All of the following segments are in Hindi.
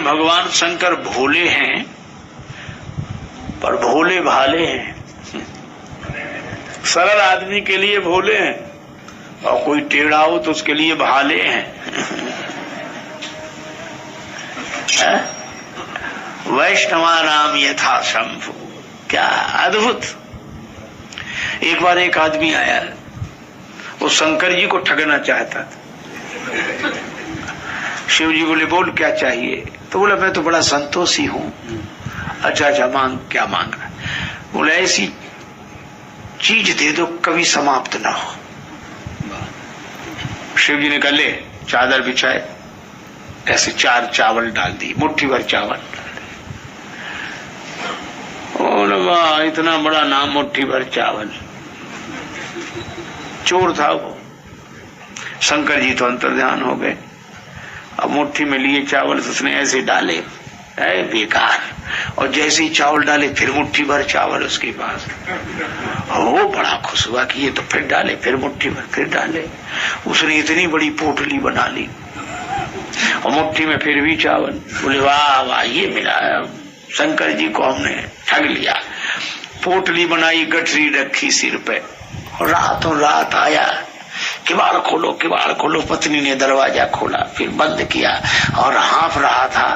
भगवान शंकर भोले हैं, पर भोले भाले हैं। सरल आदमी के लिए भोले हैं, और कोई टेढ़ा हो तो उसके लिए भाले हैं। वैष्णवा नाम यथा शंभु, क्या अद्भुत। एक बार एक आदमी आया, वो शंकर जी को ठगना चाहता था। शिव जी बोले बोल क्या चाहिए? तो बोला मैं तो बड़ा संतोषी हूँ। अच्छा मांग, क्या मांग रहा? बोले ऐसी चीज दे दो कभी समाप्त ना हो। शिव जी ने कहा ले चादर बिछाए, ऐसे 4 चावल डाल दी, मुट्ठी भर चावल। बोले वाह इतना बड़ा नाम, मुट्ठी भर चावल। चोर था वो। शंकर जी तो अंतर्ध्यान हो गए। अब मुट्ठी में लिए चावल उसने ऐसे डाले, बेकार। और जैसे ही चावल डाले फिर मुट्ठी भर चावल उसके पास। वो बड़ा खुश हुआ कि ये तो फिर डाले, फिर मुट्ठी भर, फिर डाले। उसने इतनी बड़ी पोटली बना ली, और मुट्ठी में फिर भी चावल। बोले वाह वाह ये मिला, शंकर जी को हमने ठग लिया। पोटली बनाई, गठरी रखी सिर पे, और रातों रात आया, किवाड़ खोलो किवाड़ खोलो। पत्नी ने दरवाजा खोला, फिर बंद किया, और हाँफ रहा था,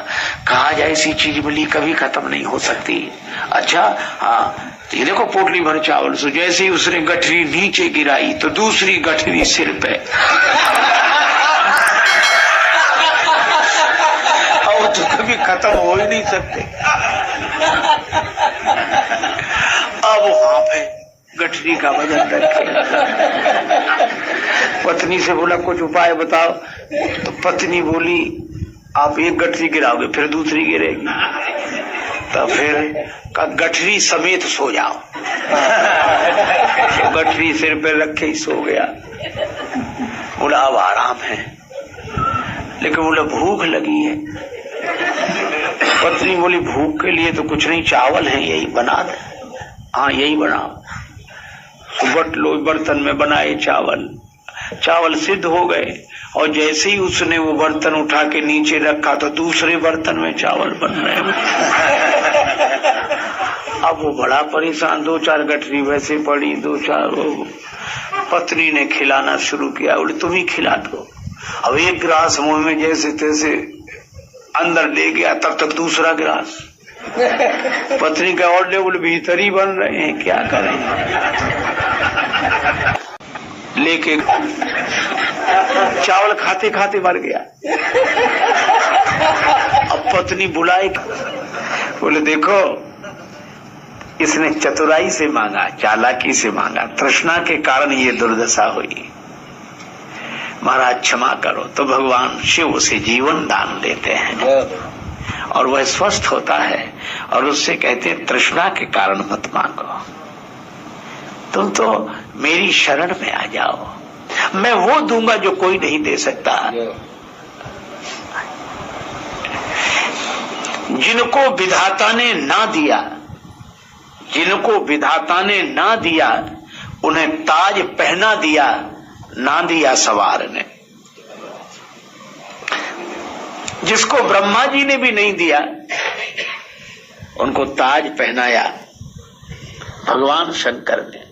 कहा ऐसी चीज मिली कभी खत्म नहीं हो सकती। अच्छा हाँ, ये देखो पोटली भर चावल। सो जैसे ही उसने गठरी नीचे गिराई तो दूसरी गठरी सिर पे, और तो कभी खत्म हो ही नहीं सकते। अब हाँफ है, गठरी का वजन रखे। पत्नी से बोला कुछ उपाय बताओ। तो पत्नी बोली आप एक गठरी गिराओगे फिर दूसरी गिरेगी, तो फिर का गठरी समेत सो जाओ। तो गठरी सिर पे रखे ही सो गया। बोला अब आराम है, लेकिन बोला भूख लगी है। पत्नी बोली भूख के लिए तो कुछ नहीं, चावल है यही बना दे। हाँ यही बनाओ। बर्तन में बनाए चावल, चावल सिद्ध हो गए। और जैसे ही उसने वो बर्तन उठा के नीचे रखा तो दूसरे बर्तन में चावल बन रहे। अब वो बड़ा परेशान, 2-4 गठरी वैसे पड़ी, 2-4। पत्नी ने खिलाना शुरू किया। बोले तुम ही खिला दो। अब एक गिलास मुंह में जैसे तैसे अंदर ले गया, तब तक दूसरा गिलास। पत्नी का और लेवल भीतर ही बन रहे हैं, क्या करें। लेके चावल खाते खाते मर गया। अब पत्नी बुलाई, बोले देखो इसने चतुराई से मांगा, चालाकी से मांगा, तृष्णा के कारण ये दुर्दशा हुई। महाराज क्षमा करो। तो भगवान शिव उसे जीवन दान देते हैं और वह स्वस्थ होता है, और उससे कहते तृष्णा के कारण मत मांगो, तुम तो मेरी शरण में आ जाओ, मैं वो दूंगा जो कोई नहीं दे सकता। जिनको विधाता ने ना दिया, जिनको विधाता ने ना दिया, उन्हें ताज पहना दिया, ना दिया सवार ने। जिसको ब्रह्मा जी ने भी नहीं दिया, उनको ताज पहनाया भगवान शंकर ने।